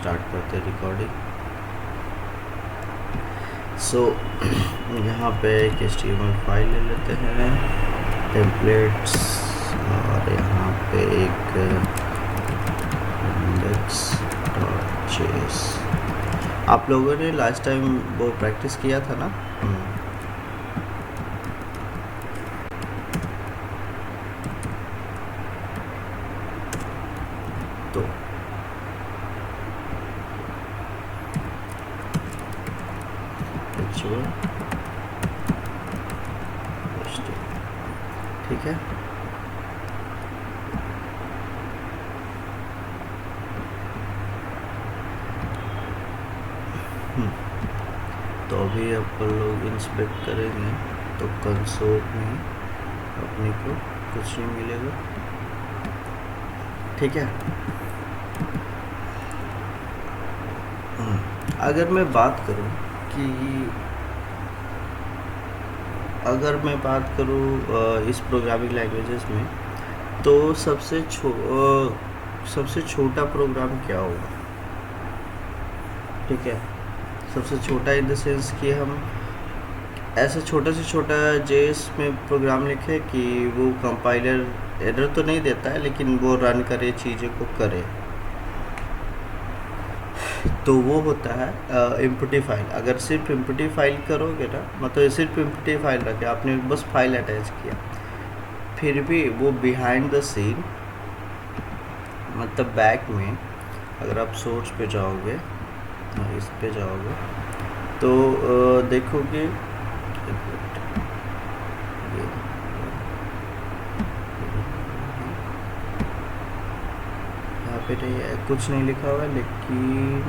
Start करते recording. सो यहाँ पे एक HTML फाइल ले लेते हैं, टेम्पलेट्स, और यहाँ पे एक index.js। आप लोगों ने लास्ट टाइम वो प्रैक्टिस किया था ना? तो ठीक है। तो अभी अपन लोग इंस्पेक्ट करेंगे तो कंसोल में अपने को कुछ नहीं मिलेगा, ठीक है। अगर मैं बात करूं इस प्रोग्रामिंग लैंग्वेजेस में, तो सबसे छोटा प्रोग्राम क्या होगा? ठीक है, सबसे छोटा इन द सेंस कि हम ऐसा छोटा से छोटा जेएस में प्रोग्राम लिखे कि वो कंपाइलर एरर तो नहीं देता है लेकिन वो रन करे, चीज़ों को करे, तो वो होता है एम्प्टी फाइल। अगर सिर्फ एम्प्टी फाइल करोगे ना, मतलब सिर्फ एम्प्टी फाइल रखे, आपने बस फाइल अटैच किया, फिर भी वो बिहाइंड द सीन, मतलब बैक में अगर आप सोर्स पे जाओगे, इस पे जाओगे तो देखोगे यहाँ पे कुछ नहीं लिखा हुआ, लेकिन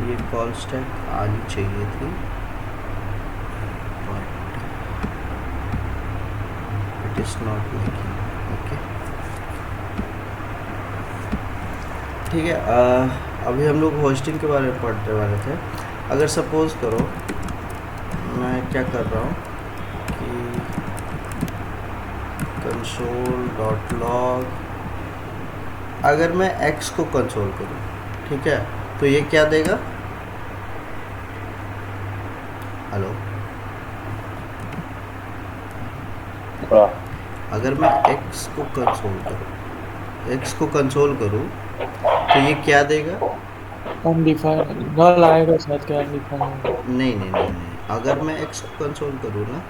ये कॉल स्टैक आनी चाहिए थी, but it is not making. Okay, ठीक है। अभी हम लोग होस्टिंग के बारे में पढ़ने वाले थे। अगर सपोज करो मैं क्या कर रहा हूँ कि console.log, अगर मैं x को कंसोल करूँ, ठीक है, तो ये क्या देगा? हेलो, अगर मैं x को कंसोल करूँ तो ये क्या देगा? अनडिफाइंड नल आएगा शायद, क्या अनडिफाइंड? नहीं, अगर मैं x को कंसोल करूँ ना,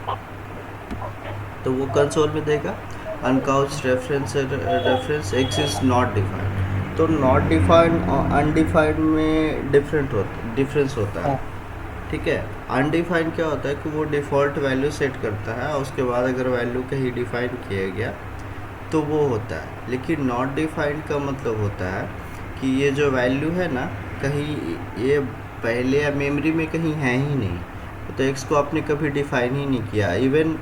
तो वो कंसोल में देगा अनकाउच reference x is not defined. तो नॉट डिफाइंड और अनडिफाइंड में डिफरेंस होता है, ठीक है। अनडिफाइंड क्या होता है कि वो डिफ़ॉल्ट वैल्यू सेट करता है, उसके बाद अगर वैल्यू कहीं डिफाइन किया गया तो वो होता है। लेकिन नॉट डिफाइंड का मतलब होता है कि ये जो वैल्यू है ना, कहीं ये पहले या मेमोरी में कहीं है ही नहीं, तो x को आपने कभी डिफाइन ही नहीं किया, इवन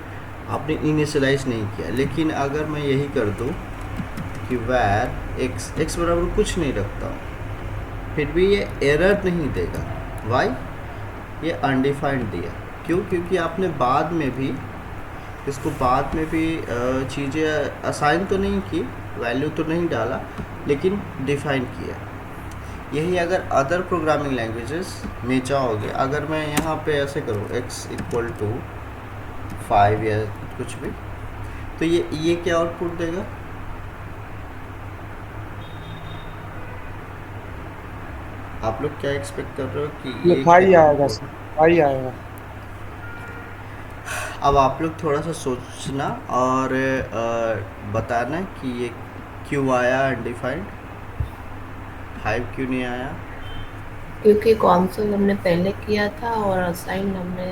आपने इनिशियलाइज नहीं किया। लेकिन अगर मैं यही कर दूँ कि वैर x बराबर कुछ नहीं रखता हूँ, फिर भी ये एरर नहीं देगा। वाई? ये अनडिफाइंड दिया, क्यों? क्योंकि आपने बाद में भी चीज़ें असाइन तो नहीं की, वैल्यू तो नहीं डाला, लेकिन डिफाइन किया। यही अगर अदर प्रोग्रामिंग लैंग्वेजेस में जाओगे, अगर मैं यहाँ पे ऐसे करूँ x = 5 या कुछ भी, तो ये क्या आउटपुट देगा? आप लोग क्या एक्सपेक्ट कर रहे हो कि ये ये क्या फाई आएगा आउटपुट? सर, फाई आएगा। अब आप लोग थोड़ा सा सोचना और बताना कि ये क्यों आया अनडिफाइंड, 5 क्यों नहीं आया? क्योंकि कॉन्सोल हमने पहले किया था और असाइन हमने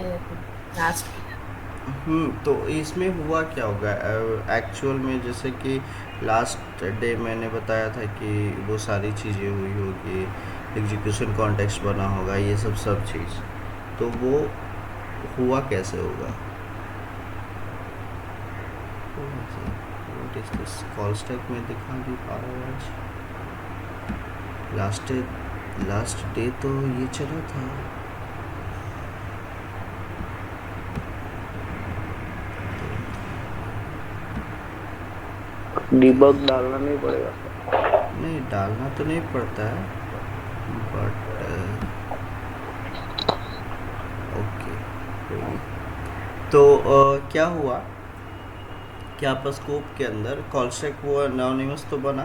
लास्ट किया। तो इसमें हुआ क्या होगा एक्चुअल में? जैसे कि लास्ट डे मैंने बताया था कि वो सारी चीज़ें हुई होगी, एग्जीक्यूशन कॉन्टेक्स्ट बना होगा, ये सब चीज़, तो वो हुआ कैसे होगा? कॉल स्टैक में दिखा भी पा रहा हूँ आज। लास्ट डे तो ये चला था। डिबग डालना नहीं पड़ेगा? नहीं, डालना तो नहीं पड़ता है, बट तो क्या हुआ कि आपका स्कोप के अंदर कॉलस्टेक वो एनोनिमस तो बना,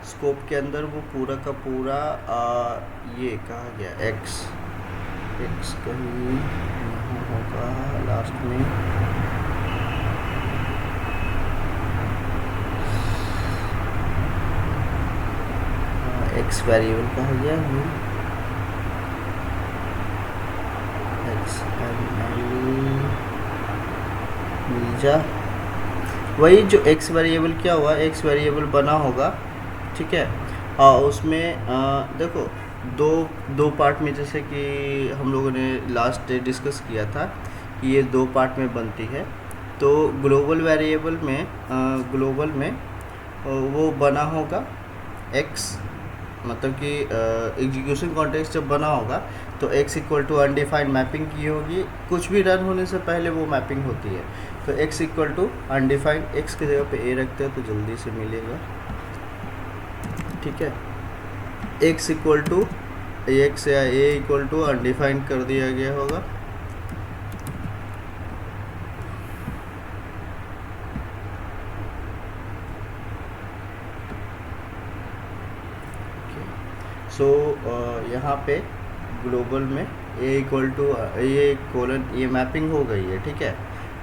स्कोप के अंदर वो पूरा का पूरा ये कहा गया एक्स कहीं यहाँ होगा लास्ट में, एक्स वेरिएबल कहा गया है, एक्स नीचा वही जो एक्स वेरिएबल क्या हुआ, एक्स वेरिएबल बना होगा, ठीक है। उसमें देखो दो पार्ट में, जैसे कि हम लोगों ने लास्ट डे डिस्कस किया था कि ये दो पार्ट में बनती है। तो ग्लोबल वेरिएबल में वो बना होगा एक्स, मतलब कि एग्जीक्यूशन कॉन्टेक्स्ट जब बना होगा तो x equal to undefined mapping की होगी, कुछ भी रन होने से पहले वो मैपिंग होती है। तो x equal to undefined, x की जगह पे a रखते हैं तो जल्दी से मिलेगा, ठीक है। x इक्वल टू x या a इक्वल टू अनडिफाइंड कर दिया गया होगा, सो यहाँ पे ग्लोबल में a इक्वल टू ये कोलन ये मैपिंग हो गई है, ठीक है।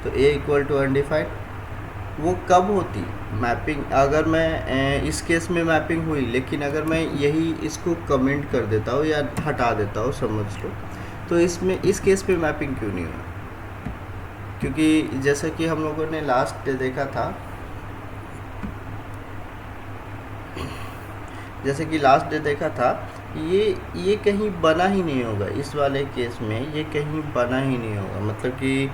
तो a इक्वल टू अनडिफाइंड वो कब होती मैपिंग, अगर मैं इस केस में मैपिंग हुई, लेकिन अगर मैं यही इसको कमेंट कर देता हूँ या हटा देता हूँ समझ लो, तो इसमें इस केस पे मैपिंग क्यों नहीं हुई? क्योंकि जैसा कि हम लोगों ने लास्ट देखा था, जैसे कि लास्ट डे देखा था, ये कहीं बना ही नहीं होगा, इस वाले केस में ये कहीं बना ही नहीं होगा। मतलब कि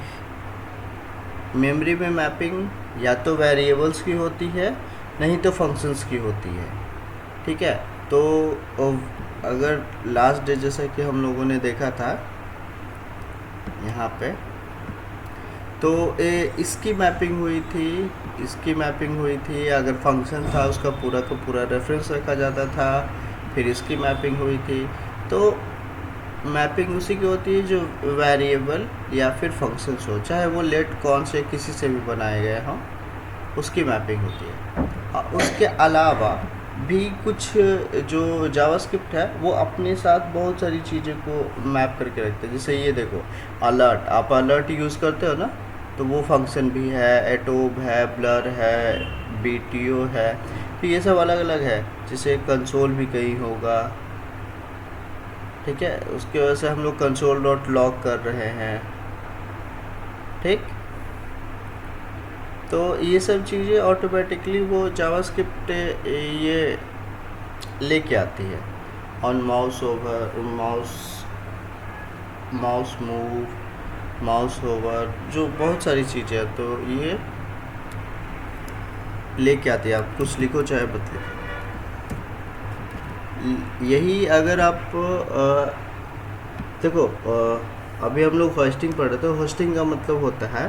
मेमोरी में मैपिंग या तो वेरिएबल्स की होती है, नहीं तो फंक्शंस की होती है, ठीक है। तो अगर लास्ट डे जैसा कि हम लोगों ने देखा था यहाँ पे, तो इसकी मैपिंग हुई थी, अगर फंक्शन था उसका पूरा का पूरा रेफरेंस रखा जाता था, फिर इसकी मैपिंग हुई थी। तो मैपिंग उसी की होती है जो वेरिएबल या फिर फंक्शंस हो, चाहे वो लेट कौन से किसी से भी बनाए गए हों, उसकी मैपिंग होती है। उसके अलावा भी कुछ जो जावास्क्रिप्ट है वो अपने साथ बहुत सारी चीज़ों को मैप करके रखते हैं। जैसे ये देखो अलर्ट, आप अलर्ट यूज़ करते हो ना, तो वो फंक्शन भी है, एटोब है, ब्लर है, बीटीओ है, तो ये सब अलग अलग है। जैसे कंसोल भी कहीं होगा, ठीक है, उसकी वजह से हम लोग कंसोल डॉट लॉग कर रहे हैं, ठीक। तो ये सब चीज़ें ऑटोमेटिकली वो जावास्क्रिप्ट ये लेके आती है। On mouse over, mouse move, mouse over, जो बहुत सारी चीज़ें हैं, तो ये लेके आती है। आप कुछ लिखो चाहे बदले, यही अगर आप देखो अभी हम लोग होस्टिंग पढ़ रहे थे। होस्टिंग का मतलब होता है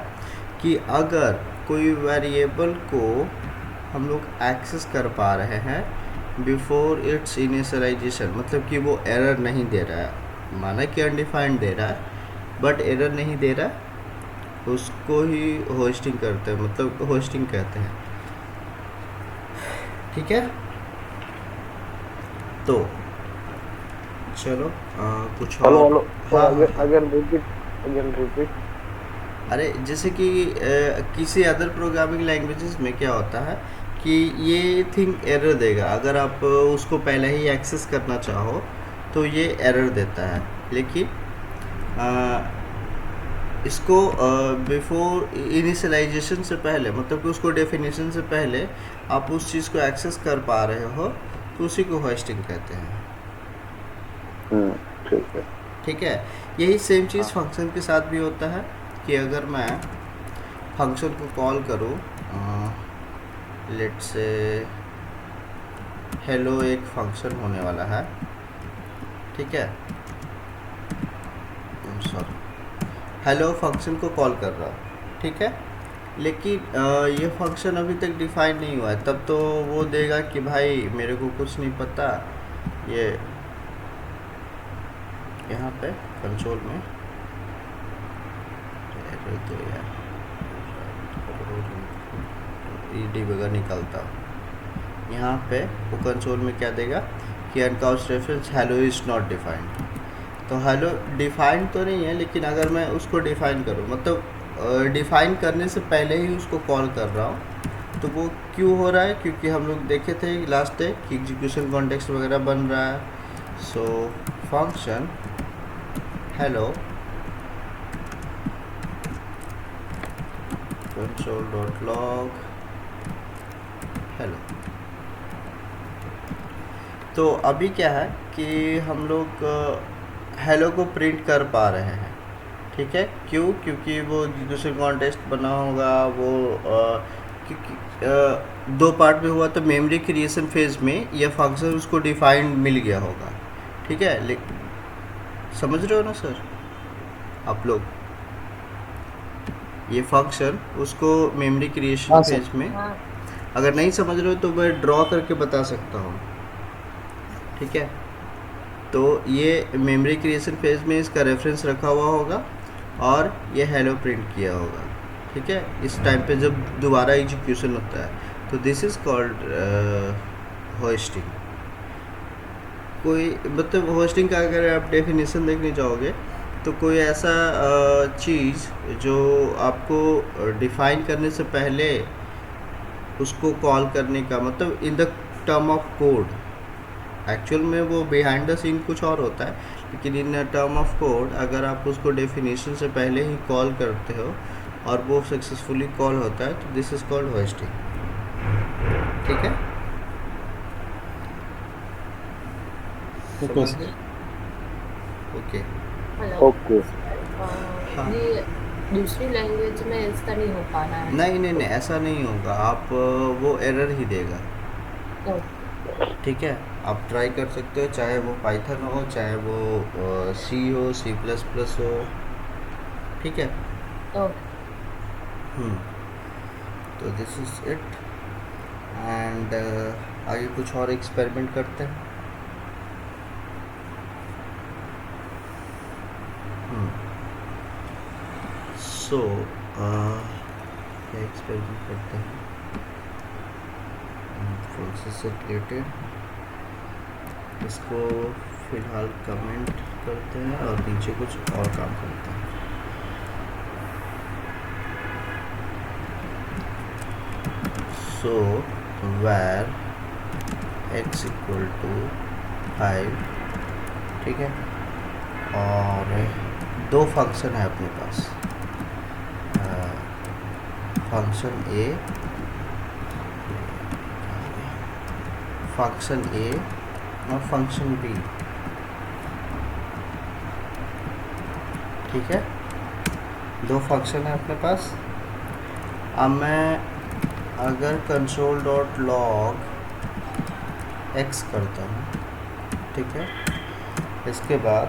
कि अगर कोई वेरिएबल को हम लोग एक्सेस कर पा रहे हैं बिफोर इट्स इनिशियलाइजेशन, मतलब कि वो एरर नहीं दे रहा है, माना कि अनडिफाइंड दे रहा है बट एरर नहीं दे रहा है, उसको ही होस्टिंग करते हैं, मतलब होस्टिंग कहते हैं, ठीक है। तो चलो कुछ और। हेलो हाँ, अगर रिपीट अरे जैसे कि किसी अदर प्रोग्रामिंग लैंग्वेजेस में क्या होता है कि ये थिंग एरर देगा, अगर आप उसको पहले ही एक्सेस करना चाहो तो ये एरर देता है। लेकिन इसको बिफोर इनिशियलाइजेशन से पहले, मतलब कि उसको डेफिनेशन से पहले आप उस चीज़ को एक्सेस कर पा रहे हो, तो उसी को होस्टिंग कहते हैं, ठीक है। ठीक है। यही सेम चीज़ फंक्शन के साथ भी होता है कि अगर मैं फंक्शन को कॉल करूँ, लेट से हेलो एक फंक्शन होने वाला है, ठीक है, सॉरी, हेलो फंक्शन को कॉल कर रहा हूँ, ठीक है। लेकिन ये फंक्शन अभी तक डिफाइन नहीं हुआ है, तब तो वो देगा कि भाई मेरे को कुछ नहीं पता, ये यहाँ पे कंसोल में तो यार ईडी वगैरह निकलता। यहाँ पे वो कंसोल में क्या देगा कि अनकाउच reference hello is not defined. तो हेलो डिफाइंड तो नहीं है, लेकिन अगर मैं उसको डिफाइन करूँ, मतलब डिफाइन करने से पहले ही उसको कॉल कर रहा हूँ, तो वो क्यों हो रहा है? क्योंकि हम लोग देखे थे लास्ट डे कि एग्जीक्यूशन कॉन्टेक्स्ट वगैरह बन रहा है। So function hello console.log hello. तो अभी क्या है कि हम लोग हेलो को प्रिंट कर पा रहे हैं, ठीक है। क्यों? क्योंकि वो एग्जीक्यूशन कॉन्टेक्स्ट बना होगा, वो क्योंकि दो पार्ट में हुआ, तो मेमोरी क्रिएशन फेज में यह फंक्शन उसको डिफाइंड मिल गया होगा, ठीक है। समझ रहे हो ना सर आप लोग? ये फंक्शन उसको मेमोरी क्रिएशन हाँ सर। फेज में, अगर नहीं समझ रहे हो तो मैं ड्रॉ करके बता सकता हूँ, ठीक है। तो ये मेमोरी क्रिएशन फेज में इसका रेफरेंस रखा हुआ होगा और ये हेलो प्रिंट किया होगा, ठीक है। इस टाइम पे जब दोबारा एग्जीक्यूशन होता है, तो दिस इज़ कॉल्ड होस्टिंग। कोई मतलब होस्टिंग का अगर आप डेफिनेशन देखने जाओगे, तो कोई ऐसा चीज़ जो आपको डिफाइन करने से पहले उसको कॉल करने का, मतलब in the term of code, actual में वो बिहाइंड द सीन कुछ और होता है, लेकिन इन टर्म ऑफ कोड अगर आप उसको डेफिनेशन से पहले ही कॉल करते हो और वो सक्सेसफुली कॉल होता है, तो दिस इज़ कॉल्ड होस्टिंग, ठीक है। Okay sir. Okay. Hello. Okay. हाँ। ये दूसरी लैंग्वेज में इसका नहीं हो पा रहा है। नहीं नहीं नहीं, ऐसा नहीं होगा। आप वो एरर ही देगा, ओके। ठीक है। आप ट्राई कर सकते हो, चाहे वो पाइथन हो, चाहे वो सी हो, C++ हो, ठीक है। ओके। तो दिस इज इट। एंड आगे कुछ और एक्सपेरिमेंट करते हैं। सो क्या एक्सपेरिमेंट करते हैं? प्रोसेस से रिलेटेड इसको फिलहाल कमेंट करते हैं और नीचे कुछ और काम करते हैं। सो where x इक्वल टू 5, ठीक है। और दो फंक्शन है अपने पास, फंक्शन ए और फंक्शन बी, ठीक है। दो फंक्शन है अपने पास। अब मैं अगर console.log x करता हूँ, ठीक है, इसके बाद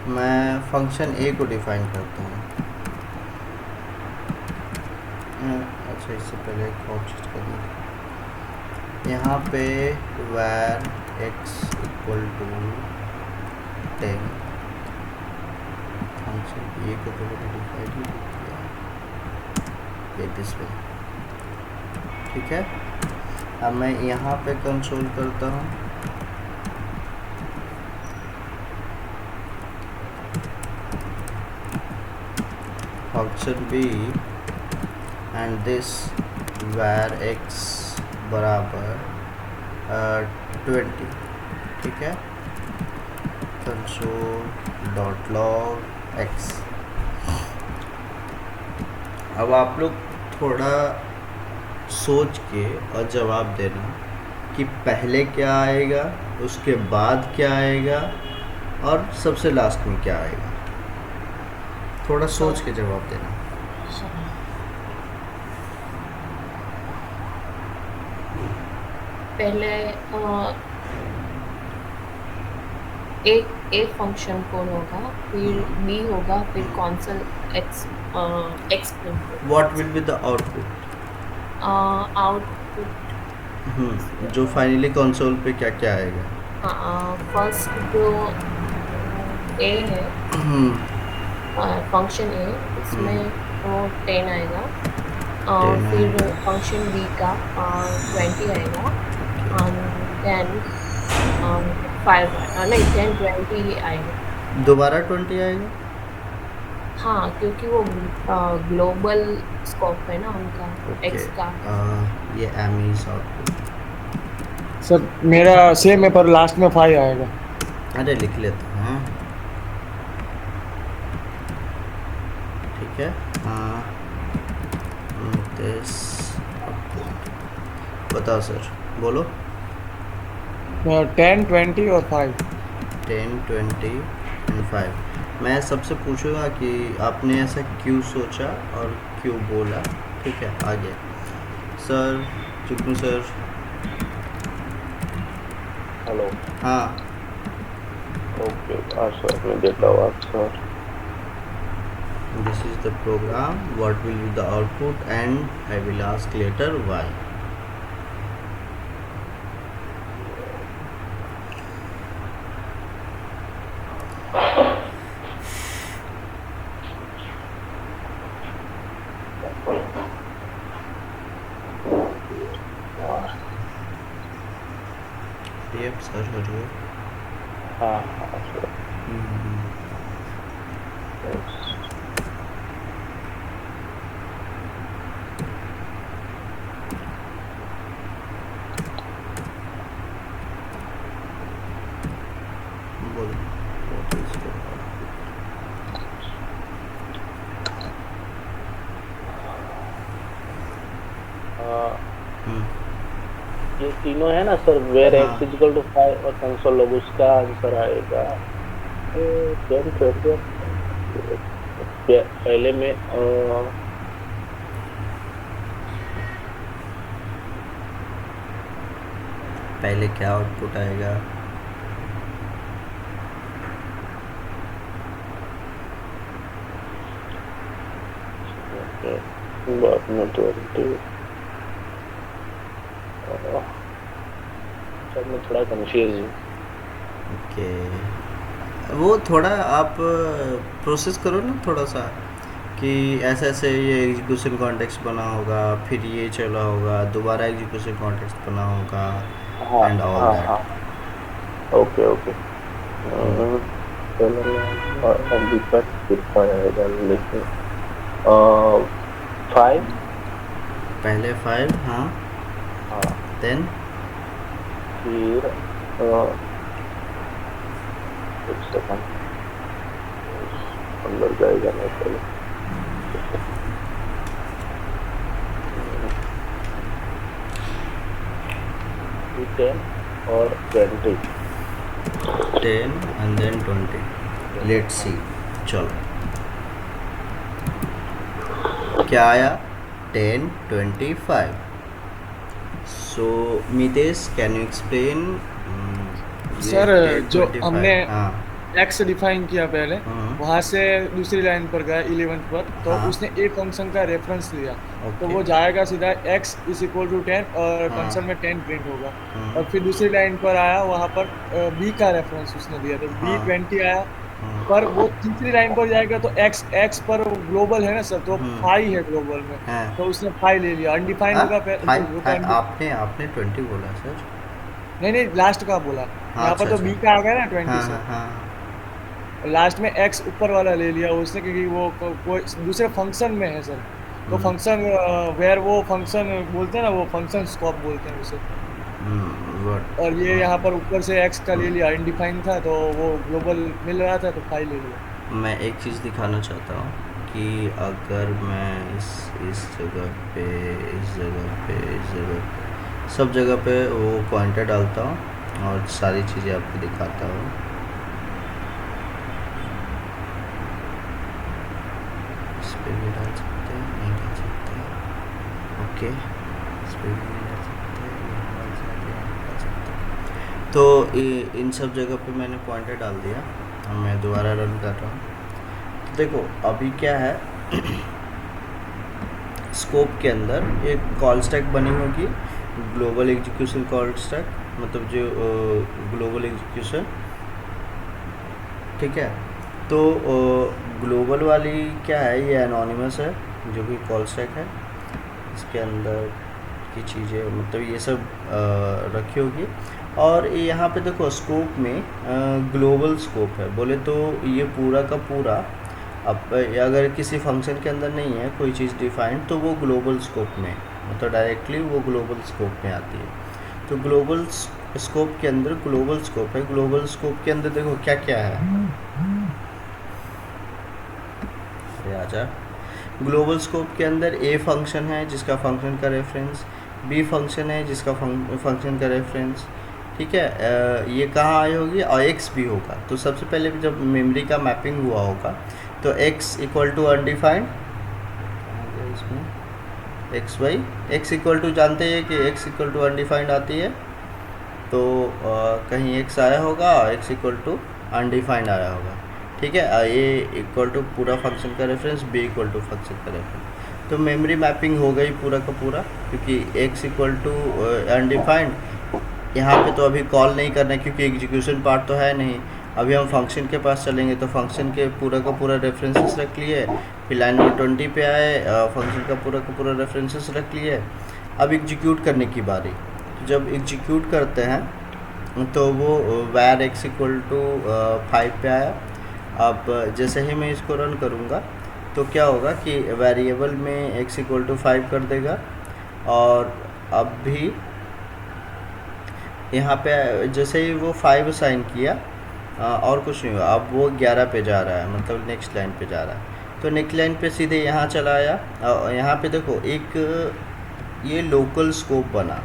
मैं फंक्शन a को डिफाइन करता हूँ। अच्छा, इससे पहले एक और चीज़ करनी थी। यहाँ पे where x equal to 10, function a को तो मैंने डिफाइन ही किया, ये दिस वे, ठीक है। अब मैं यहाँ पे कंसोल करता हूँ, function b and this where x बराबर 20, ठीक है। console.log x। अब आप लोग थोड़ा सोच के और जवाब देना कि पहले क्या आएगा, उसके बाद क्या आएगा और सबसे लास्ट में क्या आएगा। थोड़ा सोच के जवाब देना। पहले एक फंक्शन कॉल होगा, फिर बी होगा, फिर consul x print what will be the output? Output जो फाइनली कंसोल पे क्या क्या आएगा? फर्स्ट जो ए है, फंक्शन ए, इसमें वो 10 आएगा। 10 फिर आएगा। फंक्शन बी का 20 आएगा। देन 5 नहीं 10 20 आएगा। दोबारा 20 आएगा। हाँ, क्योंकि वो ग्लोबल स्कोप है ना उनका, ओके। एक्स का। ये एमीज आउटपुट। सर मेरा सेम है पर लास्ट में 5 आएगा। अरे लिख लेते हैं, ठीक है। दिस बताओ सर, बोलो। 10 20 और 5। 10 20 एंड 5। मैं सबसे पूछूंगा कि आपने ऐसा क्यों सोचा और क्यों बोला, ठीक है। आगे सर, चुप्पू सर। हेलो। हाँ। ओके, सर मैं देता हूँ answer. This is the program, what will be the output, and I will ask later why. Yep sir, Hariom. हाँ हाँ सर। बोलो, what is the हम्म, ये तीनों है ना सर, वेर हाँ। एक्स इक्वल टू 5 और कंसोल लोग, उसका आंसर आएगा 10 20। पहले में पहले क्या आउटपुट आएगा? बाद में 20। सर मैं थोड़ा कंफ्यूज हूँ। ओके, वो थोड़ा आप प्रोसेस करो ना थोड़ा सा, कि ऐसे ऐसे ये एग्जीक्यूशन कॉन्टेक्स्ट बना होगा, फिर ये चला होगा, दोबारा एग्जीक्यूशन कॉन्टेक्स्ट बना होगा, हाँ एंड ऑल हाँ हाँ। दैट। Okay okay. चलो मैं अभी तक कितना आएगा लिखने। 5। पहले 5, हाँ। हाँ, देन फिर एक सेकंड अंदर जाएगा नहीं पहले। 10 और 20। 10 एंड देन 20। लेट्स सी, चलो क्या आया? 10 25। So Mitesh, can you explain sir जो हमने हाँ। एक्स डिफाइन किया पहले, हम्म, वहां से दूसरी लाइन पर गया 11th पर, तो हाँ। उसने एक फंक्शन का रेफरेंस लिया, तो ओके। वो जाएगा सीधा x इज इक्वल टू 10 और हाँ। कंसोल में 10 प्रिंट होगा। हम्म, और फिर दूसरी लाइन पर आया, वहां पर b का रेफरेंस उसने दिया, तो b हाँ। 20 आया। हम्म, पर वो तीसरी लाइन पर जाएगा तो x पर ग्लोबल है ना सर, तो हम्म, 5 है ग्लोबल में, है। तो उसने 5 ले लिया। अनडिफाइंड हाँ, होगा नहीं, वो तो आपने आपने 20 बोला सर। नहीं नहीं, लास्ट का बोला। हाँ, यहाँ पर अच्छा तो अच्छा। b का आ गया ना 20 हाँ सर। हाँ हाँ। लास्ट में एक्स ऊपर वाला ले लिया उसने, क्योंकि वो कोई दूसरे फंक्शन में है सर, तो हम्म, फंक्शन वेयर वो फंक्शन बोलते हैं ना, वो फंक्शन स्कोप बोलते हैं उसे। और ये यहाँ पर ऊपर से एक्स का ले लिया, अनडिफाइंड था तो वो ग्लोबल मिल रहा था तो 5 ले लिया। मैं एक चीज़ दिखाना चाहता हूँ कि अगर मैं इस जगह पे, इस जगह पे, इस जगह पे, सब जगह पे वो पॉइंटर डालता हूँ और सारी चीज़ें आपको दिखाता हूँ। इस पर भी डाल सकते हैं, नहीं डाल सकते, ओके। इस पर भी नहीं डाल सकते, यहाँ डाल सकते, यहाँ डाल सकते। तो इन सब जगह पे मैंने पॉइंटर डाल दिया। अब मैं दोबारा रन कर रहा हूँ। देखो अभी क्या है, स्कोप के अंदर एक कॉल स्टैक बनी होगी, ग्लोबल एग्जीक्यूशन कॉल स्टैक, मतलब जो ग्लोबल एग्जीक्यूशन, ठीक है। तो ग्लोबल वाली क्या है, ये एनोनिमस है, जो भी कॉल स्टैक है इसके अंदर की चीज़ें, मतलब ये सब रखी होगी। और यहाँ पे देखो स्कोप में ग्लोबल स्कोप है, बोले तो ये पूरा का पूरा अब अगर किसी फंक्शन के अंदर नहीं है कोई चीज़ डिफाइंड तो वो ग्लोबल स्कोप में, मतलब डायरेक्टली वो ग्लोबल स्कोप में आती है। तो ग्लोबल स्कोप के अंदर ग्लोबल स्कोप है, ग्लोबल स्कोप के अंदर देखो क्या क्या है, अरे आजा। ग्लोबल स्कोप के अंदर ए फंक्शन है जिसका फंक्शन का रेफरेंस, बी फंक्शन है जिसका फंक्शन का रेफरेंस, ठीक है। ये कहाँ आई होगी और एक्स भी होगा। तो सबसे पहले जब मेमोरी का मैपिंग हुआ होगा तो एक्स इक्वल टू अनडिफाइंड, इसमें x y, x equal to जानते हैं कि एक्स इक्वल टू अनडिफाइंड आती है, तो कहीं एक्स आया होगा, एक्स इक्वल टू अनडिफाइंड आया होगा, ठीक है। ए इक्वल टू पूरा फंक्शन का reference, B equal to function का रेफरेंस। तो मेमोरी मैपिंग हो गई पूरा का पूरा, क्योंकि एक्स इक्वल टू अनडिफाइंड यहाँ पे तो अभी कॉल नहीं करना है क्योंकि एग्जीक्यूशन पार्ट तो है नहीं। अभी हम फंक्शन के पास चलेंगे तो फंक्शन के पूरा का पूरा रेफरेंसेस रख लिए, फिर लाइन नंबर 20 पे आए, फंक्शन का पूरा रेफरेंसेस रख लिए। अब एग्जीक्यूट करने की बारी, जब एग्जीक्यूट करते हैं तो वो वैर एक्स इक्वल टू 5 पे आया। अब जैसे ही मैं इसको रन करूँगा तो क्या होगा कि वेरिएबल में एक्स इक्वल टू 5 कर देगा, और अब भी यहाँ पे जैसे ही वो 5 असाइन किया और कुछ नहीं हुआ, अब वो 11 पे जा रहा है, मतलब नेक्स्ट लाइन पे जा रहा है। तो नेक्स्ट लाइन पे सीधे यहाँ चला आया। यहाँ पे देखो एक ये लोकल स्कोप बना,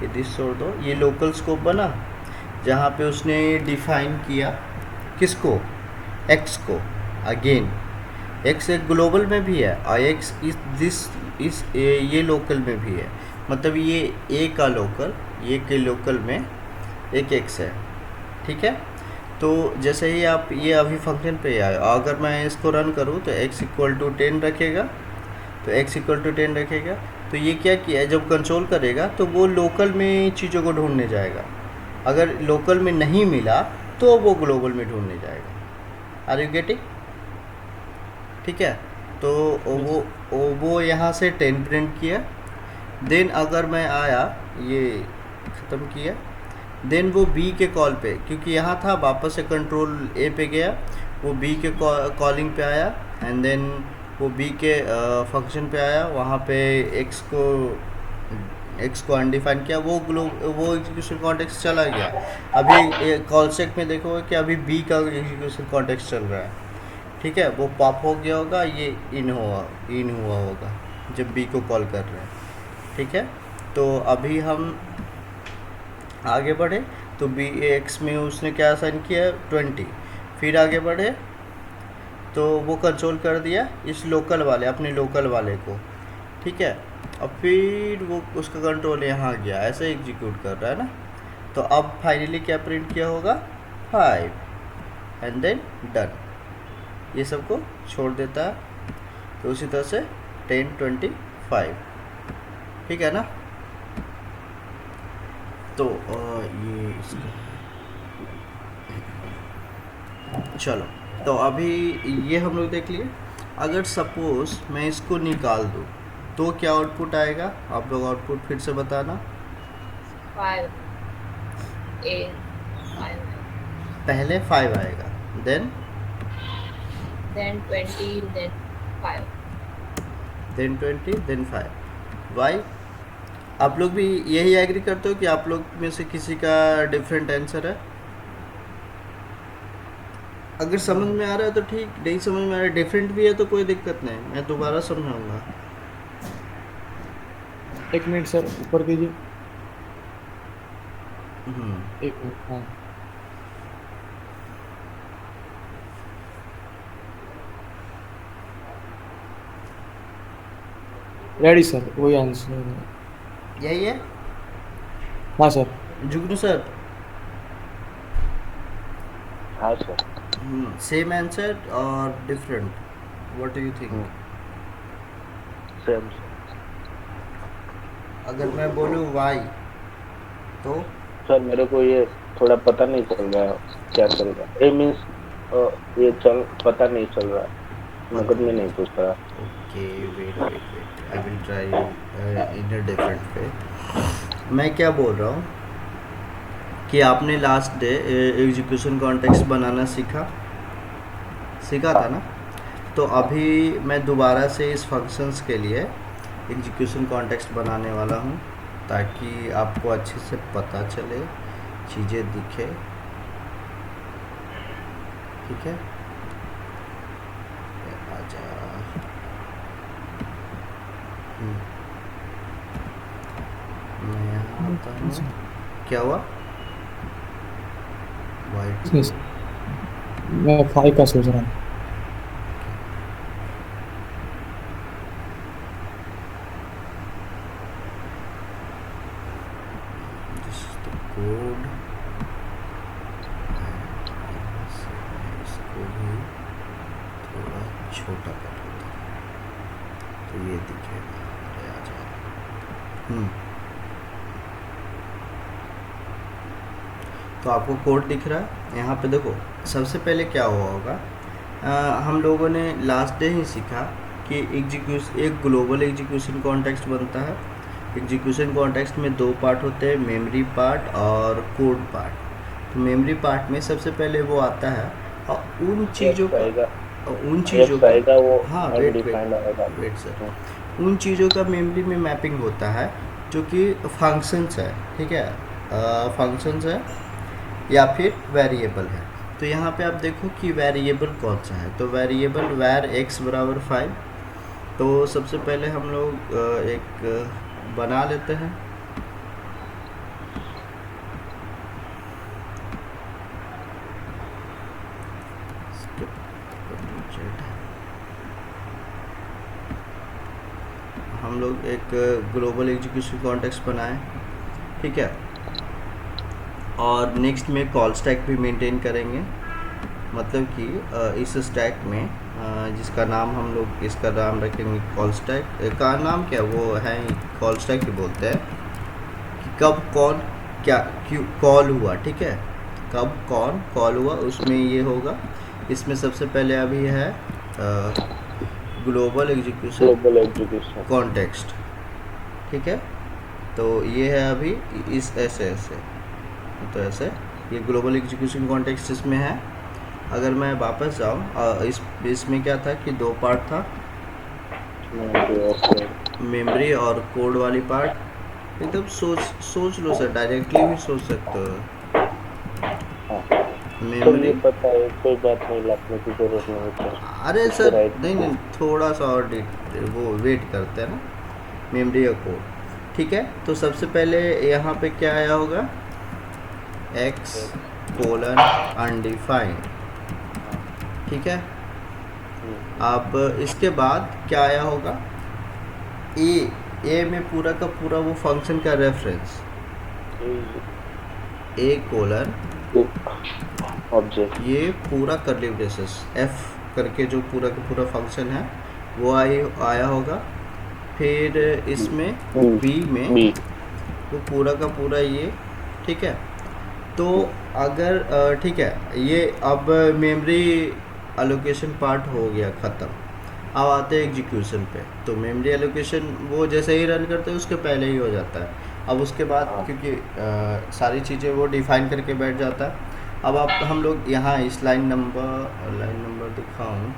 ये दिस छोड़ दो, ये लोकल स्कोप बना जहाँ पे उसने डिफाइन किया किसको, एक्स को। अगेन एक्स एक ग्लोबल में भी है और एक्स इस ये लोकल में भी है, मतलब ये ए का लोकल, ये के लोकल में एक एक्स है, ठीक है। तो जैसे ही आप ये अभी फंक्शन पे आए, अगर मैं इसको रन करूँ तो x इक्वल टू 10 रखेगा, तो x इक्वल टू 10 रखेगा। तो ये क्या किया, जब कंट्रोल करेगा तो वो लोकल में चीज़ों को ढूंढने जाएगा, अगर लोकल में नहीं मिला तो वो ग्लोबल में ढूंढने जाएगा। Are you getting? ठीक है। तो वो यहाँ से 10 प्रिंट किया। देन अगर मैं आया, ये ख़त्म किया, देन वो बी के कॉल पे, क्योंकि यहाँ था वापस से कंट्रोल ए पे गया, वो बी के कॉलिंग पे आया, एंड देन वो बी के फंक्शन पे आया, वहाँ पे एक्स को अनडिफाइन किया, वो एग्जीक्यूशन कॉन्टेक्स्ट चला गया। अभी कॉल स्टैक में देखोगे कि अभी बी का एग्जीक्यूशन कॉन्टेक्स्ट चल रहा है, ठीक है। वो पॉप हो गया होगा, ये इन हुआ होगा जब बी को कॉल कर रहे हैं, ठीक है। तो अभी हम आगे बढ़े तो बी एक्स में उसने क्या असाइन किया, 20। फिर आगे बढ़े तो वो कंट्रोल कर दिया इस लोकल वाले, अपने लोकल वाले को, ठीक है। अब फिर वो उसका कंट्रोल यहाँ गया, ऐसे एग्जीक्यूट कर रहा है ना। तो अब फाइनली क्या प्रिंट किया होगा, 5 एंड देन डन, ये सबको छोड़ देता है। तो उसी तरह से 10, 25, ठीक है ना। तो ये चलो, तो अभी ये हम लोग देख लिए। अगर सपोज मैं इसको निकाल दूँ तो क्या आउटपुट आएगा, आप लोग आउटपुट फिर से बताना। 5 पहले 5 आएगा, then 20 then 5। Then 20 then 5। Why? आप लोग भी यही एग्री करते हो कि आप लोग में से किसी का डिफरेंट आंसर है? अगर समझ में आ रहा है तो ठीक, नहीं समझ में आ रहा है, डिफरेंट भी है तो कोई दिक्कत नहीं, मैं दोबारा समझाऊंगा। 1 मिनट सर, ऊपर कीजिए। 1 मिनट, हाँ। रेडी सर, वही आंसर है। यही है? हाँ सर। जुगनू सर, हाँ सर। सेम आंसर और different, what do you think? Same. अगर मैं बोलूँ वाई तो? सर मेरे को ये थोड़ा पता नहीं चल रहा है क्या चल रहा है, मीन्स ये पता नहीं चल रहा है। नगद में नहीं पूछ रहा। Okay, wait wait wait, I will try in a different way. मैं क्या बोल रहा हूँ कि आपने लास्ट डे एग्जीक्यूशन कॉन्टेक्स्ट बनाना सीखा था ना। तो अभी मैं दोबारा से इस फंक्शंस के लिए एग्जीक्यूशन कॉन्टेक्स्ट बनाने वाला हूँ, ताकि आपको अच्छे से पता चले, चीज़ें दिखे। ठीक है, आजा। मैं यहाँ आता हूँ। क्या हुआ? वाइट मैं 5 का सोच रहा हूँ। कोड, यहाँ से मैं इसको भी थोड़ा छोटा कर लेता हूँ तो ये दिखेगा। अरे आ जाए। तो आपको कोड दिख रहा है यहाँ पे। देखो, सबसे पहले क्या हुआ होगा, हम लोगों ने लास्ट डे ही सीखा कि एक ग्लोबल एग्जीक्यूशन कॉन्टेक्स्ट बनता है। एग्जीक्यूशन कॉन्टेक्स्ट में 2 पार्ट होते हैं, मेमोरी पार्ट और कोड पार्ट। तो मेमोरी पार्ट में सबसे पहले वो आता है और उन चीज़ों का वो हाँ, undefined आएगा। वेट सर, उन चीज़ों का मेमोरी में मैपिंग होता है जो कि फंक्शंस है। ठीक है, फंक्शंस है या फिर वेरिएबल है। तो यहाँ पे आप देखो कि वेरिएबल कौन सा है। तो वेरिएबल var x बराबर 5। तो सबसे पहले हम लोग एक बना लेते हैं। हम लोग एक ग्लोबल एग्जीक्यूशन कॉन्टेक्स्ट बनाए। ठीक है, और नेक्स्ट में कॉल स्टैक भी मेंटेन करेंगे। मतलब कि इस स्टैक में जिसका नाम हम लोग इसका नाम रखेंगे कॉल स्टैक। का नाम क्या वो है, कॉल स्टैक ही बोलते हैं कि कब कौन क्या क्यों कॉल हुआ। ठीक है, कब कौन कॉल हुआ उसमें ये होगा। इसमें सबसे पहले अभी है ग्लोबल एग्जीक्यूशन कॉन्टेक्स्ट। ठीक है, तो ये है अभी इस ऐसे तो ऐसे ये ग्लोबल एग्जीक्यूशन कॉन्टेक्स्ट इसमें है। अगर मैं वापस जाऊँ, इसमें क्या था कि 2 पार्ट था, मेमोरी और कोड वाली पार्ट। एकदम सोच लो सर, डायरेक्टली भी सोच सकते हो। मेमोरी पता है, कोई बात नहीं, लिखने की जरूरत नहीं होती। अरे सर नहीं, थोड़ा सा और वो वेट करते हैं ना, मेमोरी और कोड। ठीक है, तो सबसे पहले यहाँ पे क्या आया होगा, x undefined। ठीक है, अब इसके बाद क्या आया होगा, ए में पूरा का पूरा वो फंक्शन का रेफरेंस, a ऑब्जेक्ट, ये पूरा करली ब्रेसेस f करके जो पूरा का पूरा फंक्शन है वो आया होगा। फिर इसमें b में वो पूरा का पूरा ये। ठीक है, तो अगर ठीक है, ये अब मेमोरी एलोकेशन पार्ट हो गया ख़त्म। अब आते हैं एग्जीक्यूशन पे। तो मेमोरी एलोकेशन वो जैसे ही रन करते हैं उसके पहले ही हो जाता है। अब उसके बाद क्योंकि सारी चीज़ें वो डिफ़ाइन करके बैठ जाता है। अब हम लोग यहाँ इस लाइन नंबर दिखाऊँ,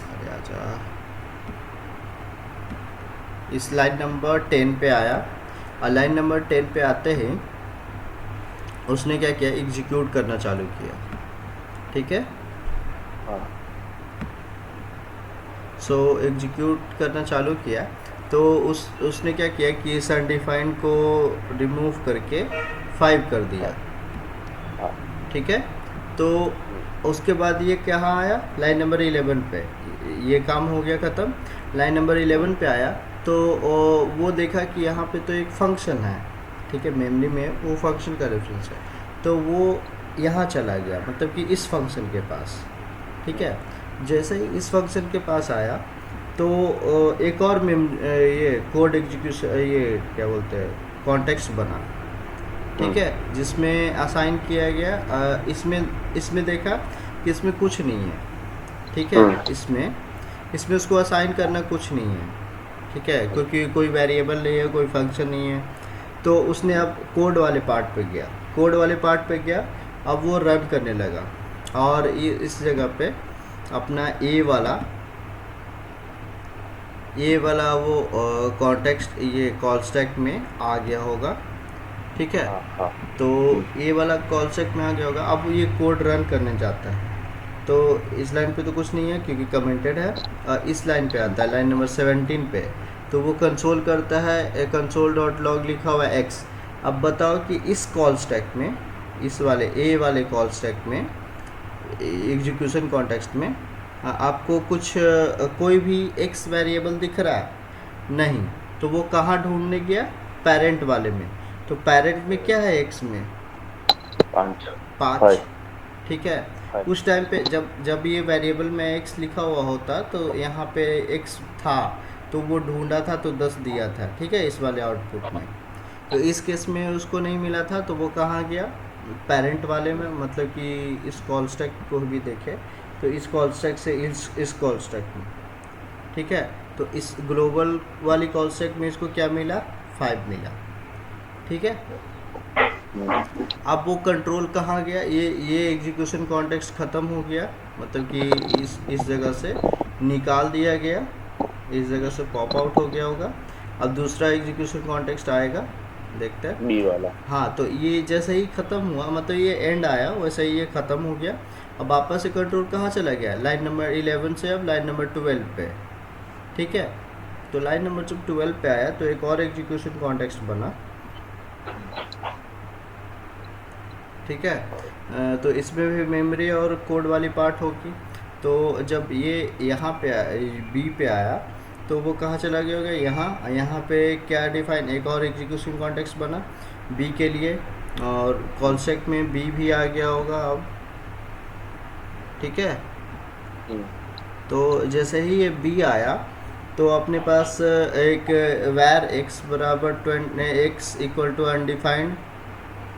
अरे आजा, इस लाइन नंबर 10 पे आया। और लाइन नंबर 10 पे आते ही उसने क्या किया, एग्जीक्यूट करना चालू किया। ठीक है, सो एग्जीक्यूट करना चालू किया। तो उसने क्या किया कि इस अनडिफाइंड को रिमूव करके 5 कर दिया। ठीक है, तो उसके बाद ये कहाँ आया, लाइन नंबर 11 पे। ये काम हो गया ख़त्म। लाइन नंबर 11 पे आया तो वो देखा कि यहाँ पे तो एक फंक्शन है। ठीक है, मेमोरी में वो फंक्शन का रेफरेंस है, तो वो यहाँ चला गया, मतलब कि इस फंक्शन के पास। ठीक है, जैसे ही इस फंक्शन के पास आया तो एक और ये कोड एग्जीक्यूशन, ये क्या बोलते हैं, कॉन्टेक्स्ट बना। ठीक है, जिसमें असाइन किया गया, इसमें देखा कि इसमें कुछ नहीं है। ठीक है। इसमें उसको असाइन करना कुछ नहीं है, ठीक है, क्योंकि कोई वेरिएबल नहीं है, कोई फंक्शन नहीं है। तो उसने अब कोड वाले पार्ट पे गया, अब वो रन करने लगा और ये इस जगह पे अपना ए वाला वो कॉन्टेक्स्ट ये कॉल स्टैक में आ गया होगा, ठीक है। तो ए वाला कॉल स्टैक में आ गया होगा। अब ये कोड रन करने जाता है, तो इस लाइन पे तो कुछ नहीं है क्योंकि कमेंटेड है। इस लाइन पे आता है, लाइन नंबर 17 पे, तो वो कंसोल करता है console.log लिखा हुआ है x। अब बताओ कि इस कॉल स्टैक में, इस वाले ए वाले कॉल स्टैक में, एग्जीक्यूशन कॉन्टेक्स्ट में आपको कुछ कोई भी x वेरिएबल दिख रहा है? नहीं। तो वो कहाँ ढूंढने गया? पेरेंट वाले में। तो पेरेंट में क्या है x में? 5, ठीक है। उस टाइम पे जब ये वेरिएबल में x लिखा हुआ होता तो यहाँ पे x था, तो वो ढूंढा था तो 10 दिया था, ठीक है, इस वाले आउटपुट में। तो इस केस में उसको नहीं मिला था, तो वो कहाँ गया? पेरेंट वाले में, मतलब कि इस कॉल स्टैक को भी देखे तो इस कॉल स्टैक से इस कॉल स्टैक में, ठीक है। तो इस ग्लोबल वाली कॉल स्टैक में इसको क्या मिला? 5 मिला, ठीक है। अब वो कंट्रोल कहाँ गया? ये एग्जीक्यूशन कॉन्टेक्स्ट ख़त्म हो गया, मतलब कि इस जगह से निकाल दिया गया, इस जगह से पॉप आउट हो गया होगा। अब दूसरा एग्जीक्यूशन कॉन्टेक्स्ट आएगा, देखते हैं बी वाला। हाँ, तो ये जैसे ही ख़त्म हुआ, मतलब ये एंड आया, वैसे ही ये ख़त्म हो गया। अब वापस से कंट्रोल कहाँ चला गया? लाइन नंबर 11 से अब लाइन नंबर 12 पे, ठीक है। तो लाइन नंबर जब 12 पे आया तो एक और एग्जीक्यूशन कॉन्टेक्स्ट बना, ठीक है। तो इसमें भी मेमोरी और कोड वाली पार्ट होगी। तो जब ये यहाँ पे बी पे आया तो वो कहाँ चला गया होगा? यहाँ पे क्या डिफाइन, एक और एग्जीक्यूशन कॉन्टेक्स्ट बना बी के लिए, और कॉल स्टैक में बी भी आ गया होगा अब, ठीक है। तो जैसे ही ये बी आया तो अपने पास एक वैर x बराबर 20 x इक्वल टू अनडिफाइंड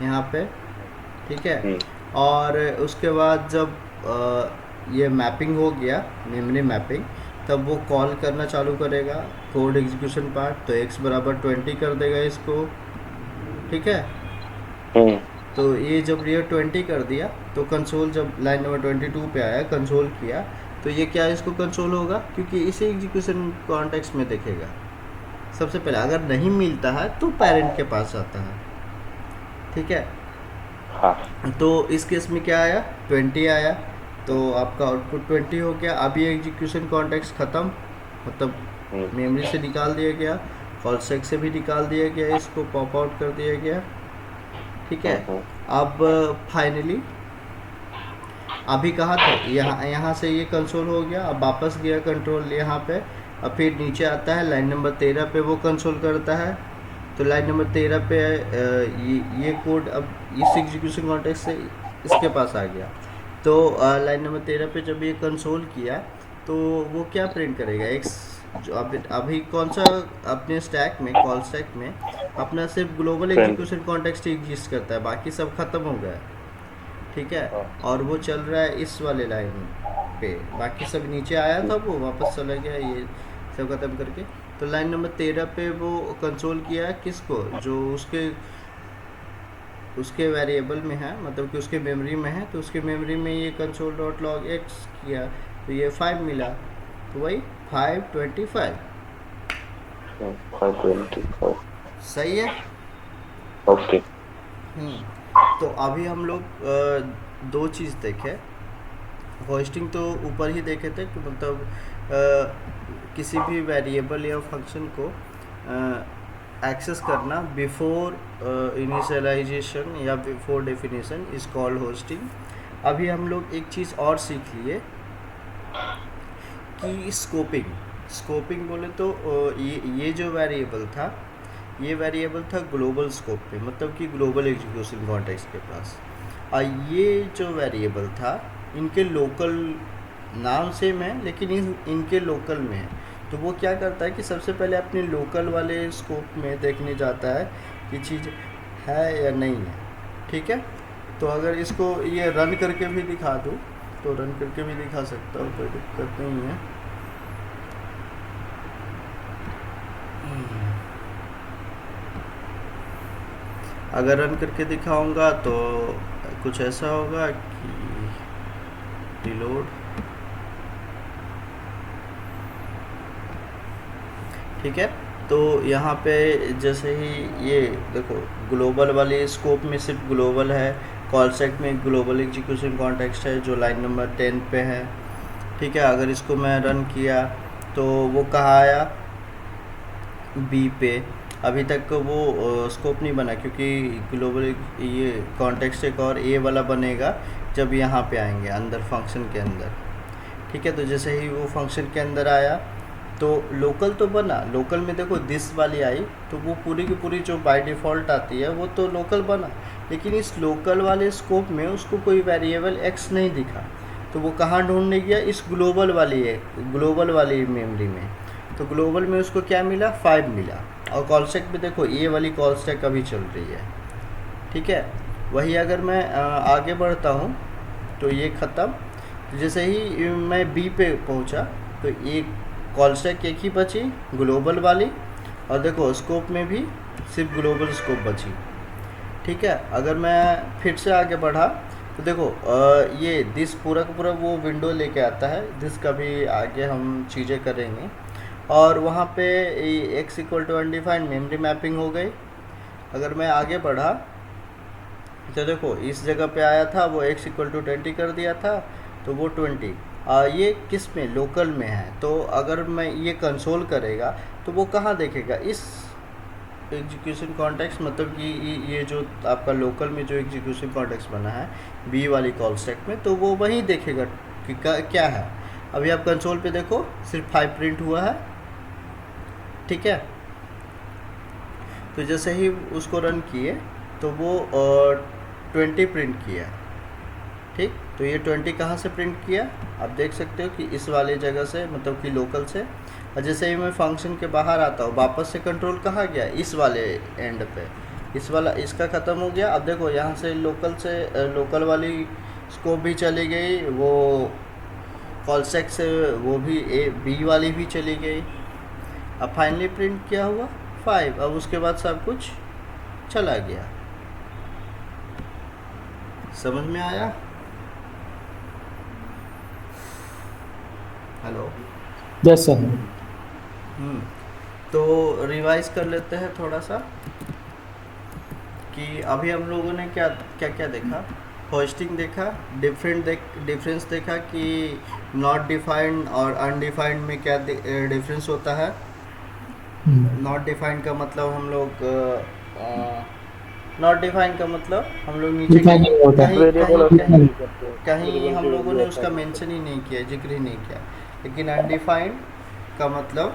यहाँ पे, ठीक है। और उसके बाद जब ये मैपिंग हो गया, मेमोरी मैपिंग, तब वो कॉल करना चालू करेगा कोड एग्जीक्यूशन पार्ट। तो x बराबर 20 कर देगा इसको, ठीक है। तो ये जब ये 20 कर दिया तो कंसोल जब लाइन नंबर 22 पे आया, कंसोल किया, तो ये क्या इसको कंसोल होगा? क्योंकि इसे एग्जीक्यूशन कॉन्टेक्स्ट में देखेगा सबसे पहले। अगर नहीं मिलता है तो पेरेंट के पास जाता है, ठीक है। हाँ। तो इस केस में क्या आया? 20 आया, तो आपका आउटपुट 20 हो गया। अब ये एग्जीक्यूशन कॉन्टेक्स्ट ख़त्म, मतलब मेमोरी से निकाल दिया गया, कॉल स्टैक से भी निकाल दिया गया, इसको पॉप आउट कर दिया गया, ठीक है। अब फाइनली अभी कहाँ थे? यहाँ से ये कंसोल हो गया। अब वापस गया कंट्रोल यहाँ पे, अब फिर नीचे आता है लाइन नंबर 13 पे वो कंसोल करता है। तो लाइन नंबर 13 पे ये कोड अब इस एग्जीक्यूशन कॉन्टेक्स्ट से इसके पास आ गया। तो लाइन नंबर 13 पे जब ये कंसोल किया तो वो क्या प्रिंट करेगा? एक्स जो अभी कौन सा अपने स्टैक में, कॉल स्टैक में अपना सिर्फ ग्लोबल एग्जीक्यूशन कॉन्टेक्स्ट एग्जिस्ट करता है, बाकी सब खत्म हो गया, ठीक है। और वो चल रहा है इस वाले लाइन पे, बाकी सब नीचे आया था वो वापस चला गया, ये सब ख़त्म करके। तो लाइन नंबर 13 पे वो कंसोल किया किसको? जो उसके वेरिएबल में है, मतलब कि उसके मेमोरी में है। तो उसके मेमोरी में ये console.log x किया तो ये 5 मिला, तो वही 525 सही है। ओके। तो अभी हम लोग दो चीज़ देखे। होस्टिंग तो ऊपर ही देखे थे कि मतलब किसी भी वेरिएबल या फंक्शन को एक्सेस करना बिफोर इनिशियलाइजेशन या before definition is called hosting. अभी हम लोग एक चीज़ और सीख लिए कि स्कोपिंग बोले तो ये जो वेरिएबल था, ये वेरिएबल था ग्लोबल स्कोप पे, मतलब कि ग्लोबल एग्जीक्यूशन कॉन्टेक्स्ट के पास। और ये जो वेरिएबल था इनके लोकल नाम सेम है, लेकिन इनके लोकल में है। तो वो क्या करता है कि सबसे पहले अपने लोकल वाले स्कोप में देखने जाता है कि चीज़ है या नहीं है, ठीक है। तो अगर इसको ये रन करके भी दिखा दूँ तो रन करके भी दिखा सकता हूँ, कोई दिक्कत नहीं है। अगर रन करके दिखाऊंगा तो कुछ ऐसा होगा कि रिलोड, ठीक है। तो यहाँ पे जैसे ही ये देखो ग्लोबल वाली स्कोप में सिर्फ ग्लोबल है, कॉल सेट में ग्लोबल एग्जीक्यूशन कॉन्टेक्स्ट है जो लाइन नंबर 10 पे है, ठीक है। अगर इसको मैं रन किया तो वो कहाँ आया, बी पे। अभी तक वो स्कोप नहीं बना क्योंकि ग्लोबल ये कॉन्टेक्स्ट एक और ए वाला बनेगा जब यहाँ पे आएंगे अंदर फंक्शन के अंदर, ठीक है। तो जैसे ही वो फंक्शन के अंदर आया तो लोकल तो बना, लोकल में देखो दिस वाली आई तो वो पूरी की पूरी जो बाय डिफ़ॉल्ट आती है वो तो लोकल बना, लेकिन इस लोकल वाले स्कोप में उसको कोई वेरिएबल एक्स नहीं दिखा। तो वो कहाँ ढूंढने गया, इस ग्लोबल वाली मेमोरी में। तो ग्लोबल में उसको क्या मिला, 5 मिला। और कॉल स्टैक में देखो ये वाली कॉल स्टैक अभी चल रही है, ठीक है। वही अगर मैं आगे बढ़ता हूँ तो ये ख़त्म। तो जैसे ही मैं बी पे पहुँचा तो एक कॉल स्टैक एक ही बची, ग्लोबल वाली, और देखो स्कोप में भी सिर्फ ग्लोबल स्कोप बची, ठीक है। अगर मैं फिर से आगे बढ़ा तो देखो ये दिस पूरा का पूरा वो विंडो लेके आता है, दिस का भी आगे हम चीज़ें करेंगे। और वहाँ पे x = अनडिफाइंड मेमोरी मैपिंग हो गई। अगर मैं आगे बढ़ा तो देखो इस जगह पे आया था वो x = 20 कर दिया था, तो वो 20 ये किस में, लोकल में है। तो अगर मैं ये कंसोल करेगा तो वो कहाँ देखेगा, इस एग्जीक्यूशन कॉन्टेक्स्ट, मतलब कि ये जो आपका लोकल में जो एग्जीक्यूशन कॉन्टेक्स्ट बना है बी वाली कॉल स्टैक में, तो वो वहीं देखेगा कि क्या है। अभी आप कंसोल पे देखो सिर्फ 5 प्रिंट हुआ है, ठीक है। तो जैसे ही उसको रन किए तो वो 20 प्रिंट किया, ठीक। तो ये 20 कहाँ से प्रिंट किया, आप देख सकते हो कि इस वाले जगह से, मतलब कि लोकल से। और जैसे ही मैं फंक्शन के बाहर आता हूँ वापस से कंट्रोल कहाँ गया, इस वाले एंड पे, इस वाला, इसका ख़त्म हो गया। अब देखो यहाँ से लोकल वाली स्कोप भी चली गई, वो कॉल स्टैक से वो भी बी वाली भी चली गई। अब फाइनली प्रिंट क्या हुआ, 5। अब उसके बाद सब कुछ चला गया। समझ में आया? हेलो। Yes sir. तो रिवाइज कर लेते हैं थोड़ा सा कि अभी हम लोगों ने क्या क्या देखा। होस्टिंग देखा, डिफरेंस देखा कि नॉट डिफाइंड और अनडिफाइंड में क्या डिफरेंस होता है। नॉट डिफाइंड का मतलब हम लोग नीचे कहीं हम लोगों ने उसका मेंशन ही नहीं किया, जिक्र ही नहीं किया। लेकिन अनडिफाइंड का मतलब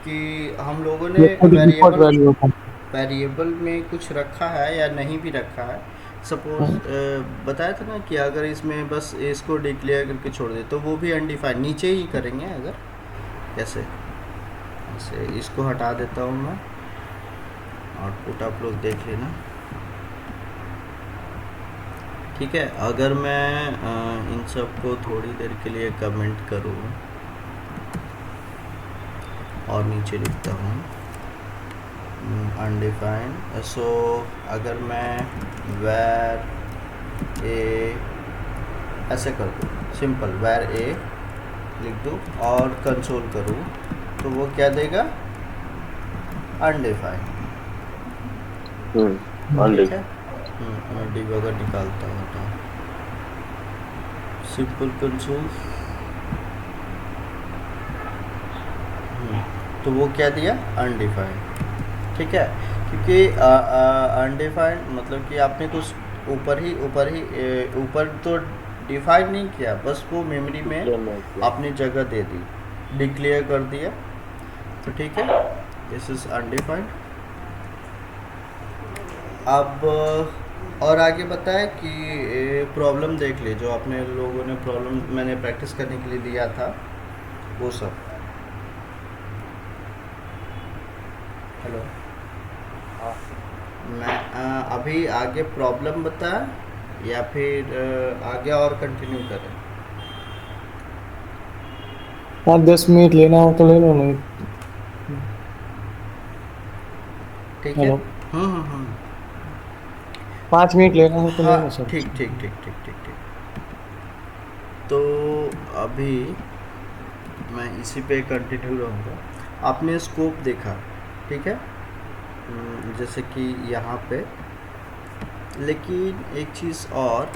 कि हम लोगों ने वेरिएबल में कुछ रखा है या नहीं भी रखा है। सपोज बताया था ना कि अगर इसमें बस इसको डिक्लेयर करके छोड़ दे तो वो भी अनडिफाइंड नीचे ही करेंगे। अगर कैसे, ऐसे इसको हटा देता हूँ मैं, आउटपुट आप लोग देख लेना, ठीक है। अगर मैं इन सब को थोड़ी देर के लिए कमेंट करूँ और नीचे लिखता हूँ अनडिफाइंड। सो अगर मैं where a ऐसे कर दूँ, सिंपल where a लिख दूँ और कंसोल करूँ तो वो क्या देगा, अनडिफाइंड। ठीक है। मैं डिबगर निकालता हूँ तो सिंपल कंसोल, तो वो क्या दिया, अनडिफाइंड, ठीक है। क्योंकि अनडिफाइंड मतलब कि आपने तो ऊपर तो डिफाइन नहीं किया, बस वो मेमोरी में आपने जगह दे दी, डिक्लेयर कर दिया, तो ठीक है। This is undefined. अब और आगे बताया कि प्रॉब्लम देख ले, जो आपने लोगों ने प्रॉब्लम मैंने प्रैक्टिस करने के लिए दिया था वो सब। हेलो, मैं अभी आगे प्रॉब्लम बताया या फिर आगे और कंटिन्यू करें? 5-10 मिनट लेना हो तो ले लो, नहीं। ठीक है। हेलो। हम्म। 5 मिनट लेना हो तो ले हाँ, लो सर। ठीक ठीक ठीक ठीक ठीक ठीक। तो अभी मैं इसी पे कंटिन्यू रहूँगा। आपने स्कोप देखा, ठीक है। जैसे कि यहाँ पे, लेकिन एक चीज़ और,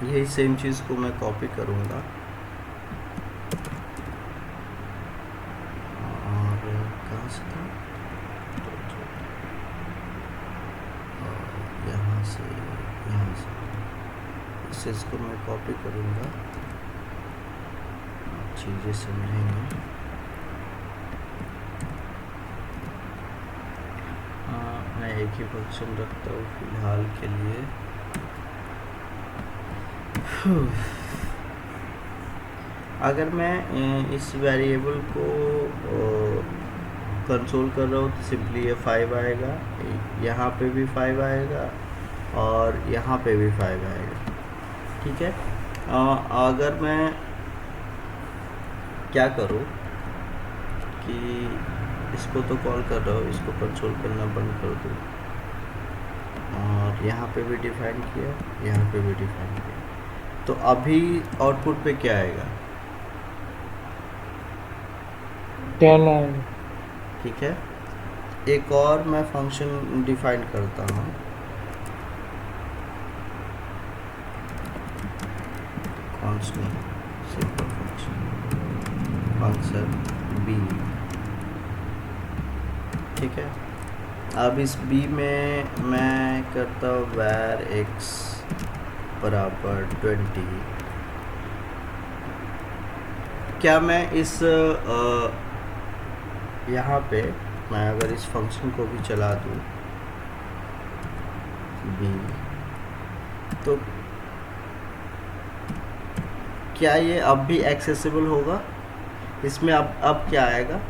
यही सेम चीज़ को मैं कॉपी करूँगा और कहाँ से था, यहाँ से, इस चीज़ को मैं कॉपी करूँगा, चीज़ें समझेंगे। मैं एक ही फंक्शन रखता हूँ फिलहाल के लिए। अगर मैं इस वेरिएबल को कंसोल कर रहा हूँ तो सिंपली ये 5 आएगा, यहाँ पे भी 5 आएगा और यहाँ पे भी 5 आएगा, ठीक है। अगर मैं क्या करूँ कि इसको तो कॉल कर रहा हूँ, इसको कंसोल करना बंद कर दूँ और यहाँ पे भी डिफाइन किया, यहाँ पे भी डिफाइन किया, तो अभी आउटपुट पे क्या आएगा, 10 आएगा। ठीक है। एक और मैं फंक्शन डिफाइन करता हूँ, कांस्टेंट सिंपल फंक्शन बी, ठीक है। अब इस बी में मैं करता हूँ वैर एक्स बराबर 20। क्या मैं इस यहाँ पे मैं अगर इस फंक्शन को भी चला दूँ बी, तो क्या ये अब भी एक्सेसिबल होगा? इसमें अब क्या आएगा,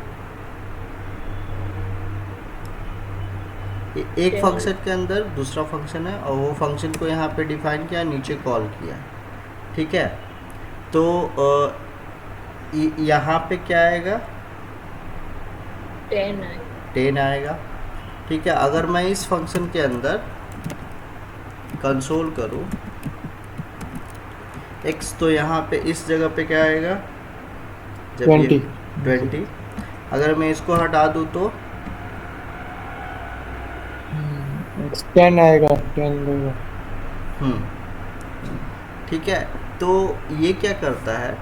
एक फंक्शन के अंदर दूसरा फंक्शन है और वो फंक्शन को यहाँ पे डिफाइन किया, नीचे कॉल किया, ठीक है। तो यहाँ पे क्या आएगा, 10 आएगा, ठीक है। अगर मैं इस फंक्शन के अंदर कंसोल करूँ x, तो यहाँ पे इस जगह पे क्या आएगा, जब 20। ये 20, अगर मैं इसको हटा दूँ तो 10 आएगा, 10 देगा। ठीक है। तो ये क्या करता है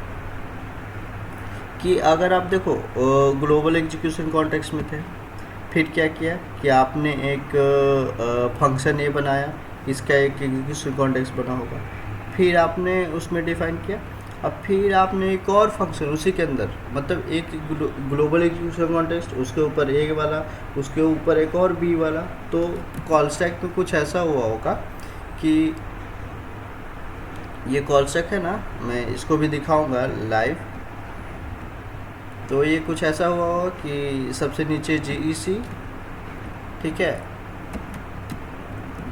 कि अगर आप देखो ग्लोबल एग्जीक्यूशन कॉन्टेक्स्ट में थे, फिर क्या किया कि आपने एक फंक्शन ए बनाया, इसका एक एग्जीक्यूशन कॉन्टेक्स्ट बना होगा, फिर आपने उसमें डिफाइन किया, अब फिर आपने एक और फंक्शन उसी के अंदर, मतलब एक ग्लोबल एग्जीक्यूशन कॉन्टेक्स्ट, उसके ऊपर ए वाला, उसके ऊपर एक और बी वाला। तो कॉल स्टैक में कुछ ऐसा हुआ होगा कि ये कॉल स्टैक है ना, मैं इसको भी दिखाऊंगा लाइव। तो ये कुछ ऐसा हुआ होगा कि सबसे नीचे GEC, ठीक है,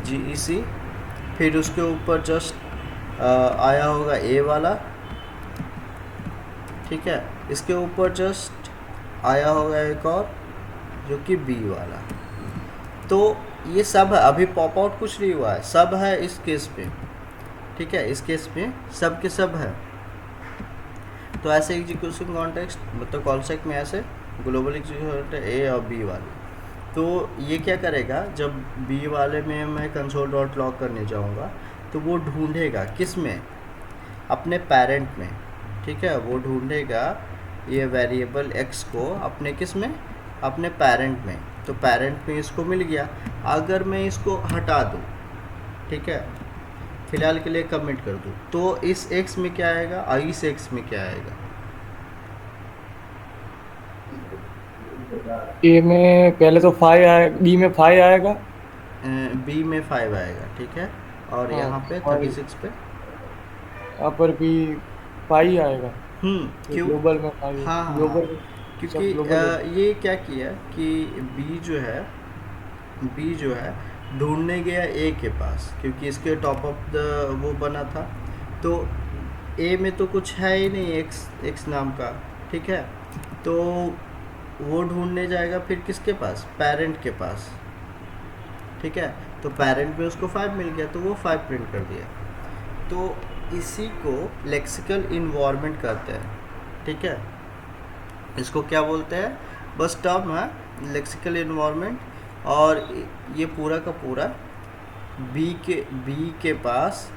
GEC, फिर उसके ऊपर जस्ट आया होगा ए वाला, ठीक है, इसके ऊपर जस्ट आया होगा एक और जो कि बी वाला। तो ये सब है, अभी पॉप आउट कुछ नहीं हुआ है, सब है इस केस में, ठीक है, इस केस में सब के सब है। तो ऐसे एग्जीक्यूशन कॉन्टेक्स्ट मतलब कॉल स्टैक में ऐसे ग्लोबल एग्जीक्यूशन ए और बी वाले। तो ये क्या करेगा, जब बी वाले में मैं कंसोल डॉट लॉग करने जाऊँगा तो वो ढूंढेगा किस में, अपने पेरेंट में, ठीक है, वो ढूंढेगा ये वेरिएबल x को अपने किस में, अपने पेरेंट में। तो पेरेंट में इसको मिल गया। अगर मैं इसको हटा दूँ, ठीक है, फिलहाल के लिए कमिट कर दूँ, तो इस x में क्या आएगा और इस x में क्या आएगा, ए में पहले तो 5 आएगा, बी में 5 आएगा, बी में 5 आएगा, ठीक है, और हाँ, यहाँ पे और 36 पे यहाँ पर भी 5 आएगा। क्यों, ग्लोबल में 5 है। हाँ हाँ हाँ, ग्लोबल क्योंकि सब ग्लोबल है। ये क्या किया कि बी जो है ढूंढने गया ए के पास, क्योंकि इसके टॉप ऑफ द वो बना था। तो ए में तो कुछ है ही नहीं एक्स एक्स नाम का, ठीक है। तो वो ढूंढने जाएगा फिर किसके पास, पेरेंट के पास, ठीक है। तो पेरेंट में उसको 5 मिल गया तो वो 5 प्रिंट कर दिया। तो इसी को लेक्सिकल इन्वायरमेंट कहते हैं, ठीक है। इसको क्या बोलते हैं, बस टर्म है लेक्सिकल इन्वायरमेंट। और ये पूरा का पूरा बी के पास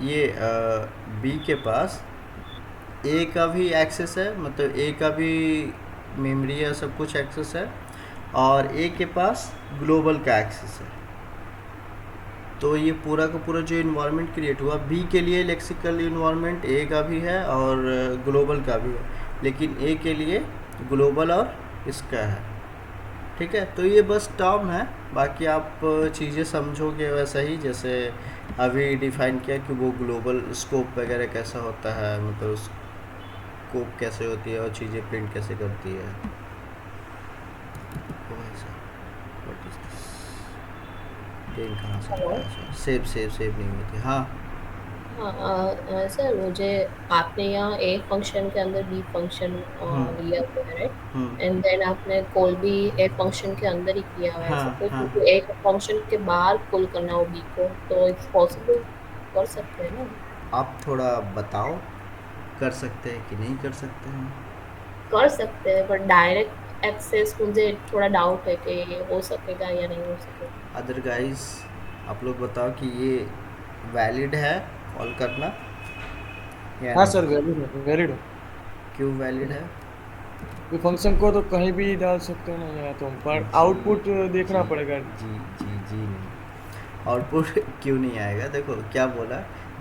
ये बी के पास ए का भी एक्सेस है, मतलब ए का भी मेमोरी है, सब कुछ एक्सेस है, और ए के पास ग्लोबल का एक्सेस है। तो ये पूरा का पूरा जो इन्वायरमेंट क्रिएट हुआ, बी के लिए लेक्सिकल इन्वायरमेंट ए का भी है और ग्लोबल का भी है, लेकिन ए के लिए ग्लोबल और इसका है, ठीक है। तो ये बस टर्म है, बाकी आप चीज़ें समझोगे वैसा ही जैसे अभी डिफाइन किया कि वो ग्लोबल स्कोप वगैरह कैसा होता है, मतलब स्कोप कैसे होती है और चीज़ें प्रिंट कैसे करती है। What is this? पेन कहाँ से हेलो। निकाला? सेव नहीं हुई थी। हाँ हाँ सर, मुझे आपने यहाँ ए फंक्शन के अंदर बी फंक्शन हम्म लिया हुआ है, राइट? हम्म एंड देन आपने कॉल भी ए फंक्शन के अंदर ही किया हुआ है, हाँ सपोज हाँ मुझे ए फंक्शन के बाहर कॉल करना हो बी को, तो इट्स पॉसिबल, कर सकते हैं ना? आप थोड़ा बताओ, कर सकते हैं कि नहीं कर सकते हैं। कर सकते हैं, पर डायरेक्ट एक्सेस मुझे थोड़ा डाउट है कि ये हो सकेगा या नहीं हो सकेगा। अदर गाइस आप लोग बताओ कि ये वैलिड है कॉल करना या हाँ नहीं। सर, वैलिड है। क्यों वैलिड है? ये फंक्शन को तो कहीं भी डाल सकते हो ना या तुम, पर आउटपुट देखना जी पड़ेगा। जी जी जी नहीं, आउटपुट क्यों नहीं आएगा? देखो क्या बोला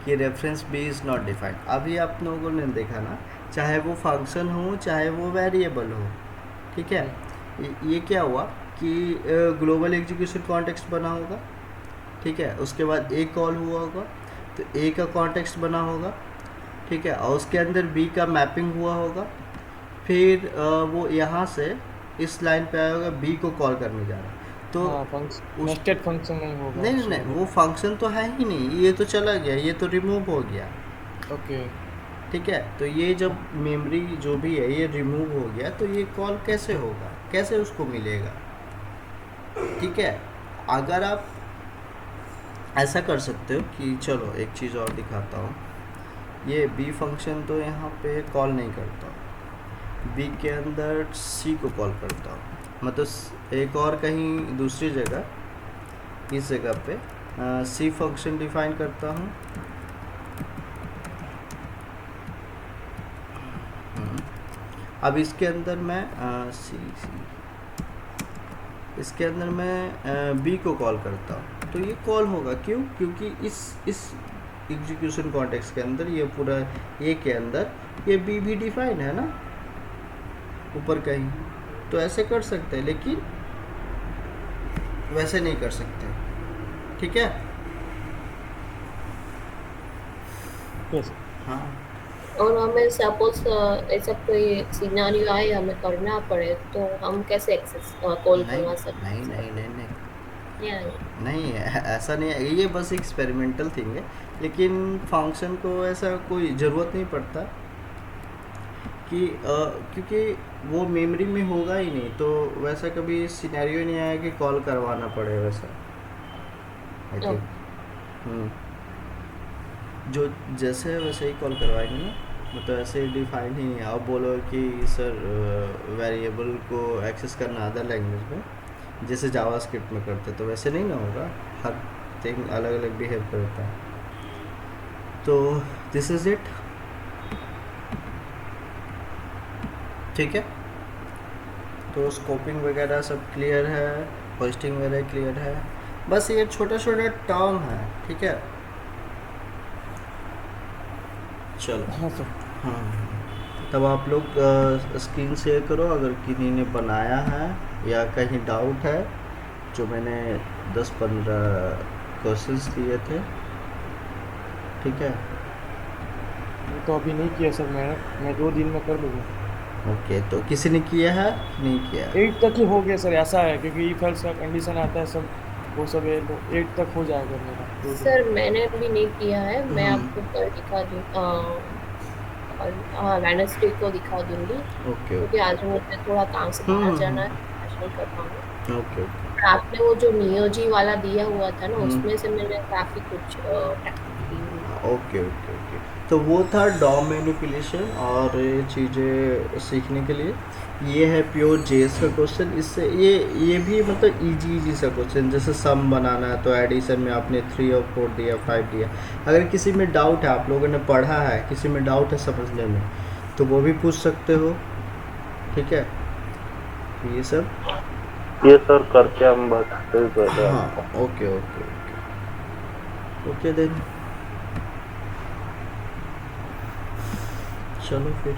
कि reference B is not defined. अभी आप लोगों ने देखा ना, चाहे वो फंक्शन हो चाहे वो वेरिएबल हो, ठीक है। ये क्या हुआ कि ग्लोबल एग्जीक्यूशन कॉन्टेक्स्ट बना होगा, ठीक है। उसके बाद ए कॉल हुआ होगा तो ए का कॉन्टेक्स्ट बना होगा, ठीक है, और उसके अंदर बी का मैपिंग हुआ होगा। फिर वो यहाँ से इस लाइन पे आया होगा, बी को कॉल करने जा रहा है, तो हाँ, फंक्शन उस नेस्टेड फंक्शन नहीं होगा नहीं नहीं नहीं, वो फंक्शन तो है ही नहीं, ये तो चला गया, ये तो रिमूव हो गया, ओके। ठीक है। तो ये जब मेमोरी जो भी है ये रिमूव हो गया, तो ये कॉल कैसे होगा, कैसे उसको मिलेगा, ठीक है। अगर आप ऐसा कर सकते हो कि चलो एक चीज़ और दिखाता हूँ, ये बी फंक्शन तो यहाँ पे कॉल नहीं करता, बी के अंदर सी को कॉल करता हूँ, मतलब एक और कहीं दूसरी जगह इस जगह पे सी फंक्शन डिफाइन करता हूँ। अब इसके अंदर मैं इसके अंदर मैं बी को कॉल करता हूँ, तो ये कॉल होगा। क्यों? क्योंकि इस एग्जीक्यूशन कॉन्टेक्स्ट के अंदर ये पूरा ए के अंदर ये बी भी डिफाइन है ना ऊपर कहीं, तो ऐसे कर सकते हैं, लेकिन वैसे नहीं कर सकते, ठीक है। यस। हाँ और हमें सपोज ऐसा कोई सिनेरियो आए हमें करना पड़े, तो हम कैसे एक्सेस कॉल नहीं करवा सकते नहीं हैं नहीं नहीं नहीं या नहीं, ऐसा नहीं है, ये बस एक्सपेरिमेंटल थिंग है। लेकिन फंक्शन को ऐसा कोई ज़रूरत नहीं पड़ता कि क्योंकि वो मेमोरी में होगा ही नहीं, तो वैसा कभी सिनेरियो नहीं आया कि कॉल करवाना पड़े वैसा, आई थिंक। जो जैसे है वैसे ही कॉल करवाएंगे ना, मतलब ऐसे डिफाइन ही नहीं है। आप बोलो कि सर वेरिएबल को एक्सेस करना अदर लैंग्वेज में जैसे जावास्क्रिप्ट में करते, तो वैसे नहीं ना होगा, हर थिंग अलग अलग बिहेव करता है। तो दिस इज़ इट, ठीक है। तो स्कोपिंग वगैरह सब क्लियर है, होस्टिंग वगैरह क्लियर है, बस ये छोटा छोटा टर्म है, ठीक है। चलो हाँ सर। हाँ, तब आप लोग स्क्रीन शेयर करो अगर किसी ने बनाया है या कहीं डाउट है, जो मैंने 10-15 क्वेश्चंस दिए थे, ठीक है। मैं तो अभी नहीं किया सर, मैं 2 दिन में कर लूँगा। ओके, तो किसी ने किया है नहीं किया? 8 तक ही हो गया सर, ऐसा है क्योंकि ई फॉल्स का कंडीशन आता है सब वो सब 8 तक हो जाएगा मेरा 2 दिन। सर मैंने भी नहीं किया है, मैं हम्म, आपको कल दिखा दूँ, हाँ वेडनेसडे को दिखा दूंगी, ओके क्योंकि ओके। आज मुझे थोड़ा काम से बाहर जाना है, हम्म, आज नहीं कर पाऊंगी। Okay okay. और आपने वो जो नियोजी वाला दिया हुआ था ना, हम्म, उसमें से मैंने काफी कुछ टेक्निक ली हुई है। Okay okay okay. तो वो था डॉम मैनिपुलेशन और ये चीज़ें सीखने के लिए। ये है प्योर जेएस का क्वेश्चन। इससे ये भी मतलब इजी सा क्वेश्चन, जैसे सम बनाना है तो एडिशन में आपने 3 और 4 दिया, 5 दिया। अगर किसी में डाउट है, आप लोगों ने पढ़ा है, किसी में डाउट है समझने में, तो वो भी पूछ सकते हो, ठीक है। तो ये सब, ये सर करके हम बताते हैं पहले हाँ, आपको। Okay okay okay okay then, चलो फिर।